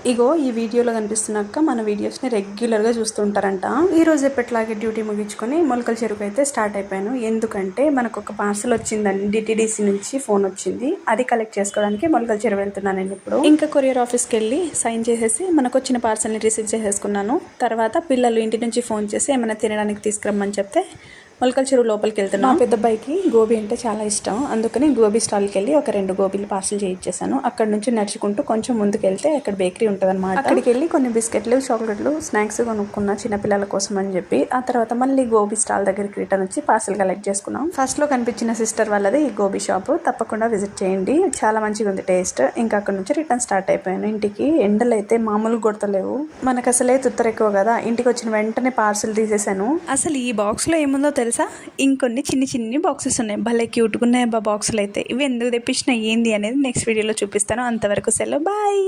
ఇగో ఈ వీడియోలో కనిపిస్తున్నాక మన వీడియోస్ని రెగ్యులర్గా చూస్తుంటారంట. ఈ రోజు ఎప్పటిలాగే డ్యూటీ ముగించుకొని మొలకల చెరుకు అయితే స్టార్ట్ అయిపోయాను. ఎందుకంటే మనకు ఒక పార్సల్ వచ్చిందండి, డిటీడీసీ నుంచి ఫోన్ వచ్చింది. అది కలెక్ట్ చేసుకోవడానికి మొలకల చెరువు వెళ్తున్నాను నేను ఇప్పుడు. ఇంకా కొరియర్ ఆఫీస్కి వెళ్ళి సైన్ చేసేసి మనకు వచ్చిన పార్సల్ని రిసీవ్ చేసేసుకున్నాను. తర్వాత పిల్లలు ఇంటి నుంచి ఫోన్ చేసి ఏమైనా తినడానికి తీసుకురమ్మని చెప్తే మొలకల చెరువు లోపలికి వెళ్తున్నాను. పెద్ద అబ్బాయికి గోబీ అంటే చాలా ఇష్టం, అందుకని గోబీ స్టాల్కి వెళ్ళి ఒక 2 గోబీలు పార్సల్ చేయించేసాను. అక్కడ నుంచి నడుచుకుంటూ కొంచెం ముందుకు వెళ్తే అక్కడ బేకరీ ఉంటుంది అనమాట. అక్కడికి వెళ్ళి కొన్ని బిస్కెట్లు, చాక్లెట్లు, స్నాక్స్ కొనుక్కున్న చిన్నపిల్లల కోసం అని చెప్పి. ఆ తర్వాత మళ్ళీ గోబీ స్టాల్ దగ్గరికి రిటర్న్ వచ్చి పార్సల్ కలెక్ట్ చేసుకున్నాం. ఫస్ట్లో కనిపించిన సిస్టర్ వాళ్ళది ఈ గోబీ షాప్, తప్పకుండా విజిట్ చేయండి, చాలా మంచిగా ఉంది టేస్ట్. ఇంకా అక్కడ నుంచి రిటర్న్ స్టార్ట్ అయిపోయాను ఇంటికి. ఎండలు అయితే మామూలుగా కొడతలేవు, మనకు అసలే తుత్తర ఎక్కువ కదా. ఇంటికి వచ్చిన వెంటనే పార్సల్ తీసేసాను. అసలు ఈ బాక్స్లో ఏముందో తెలుసా, ఇంకొన్ని చిన్ని బాక్సెస్ ఉన్నాయి, భలే క్యూట్గా ఉన్నాయి బాక్సులు అయితే. ఇవి ఎందుకు తెప్పించినా ఏంది అనేది నెక్స్ట్ వీడియోలో చూపిస్తాను. అంతవరకు సెలవు, బాయ్.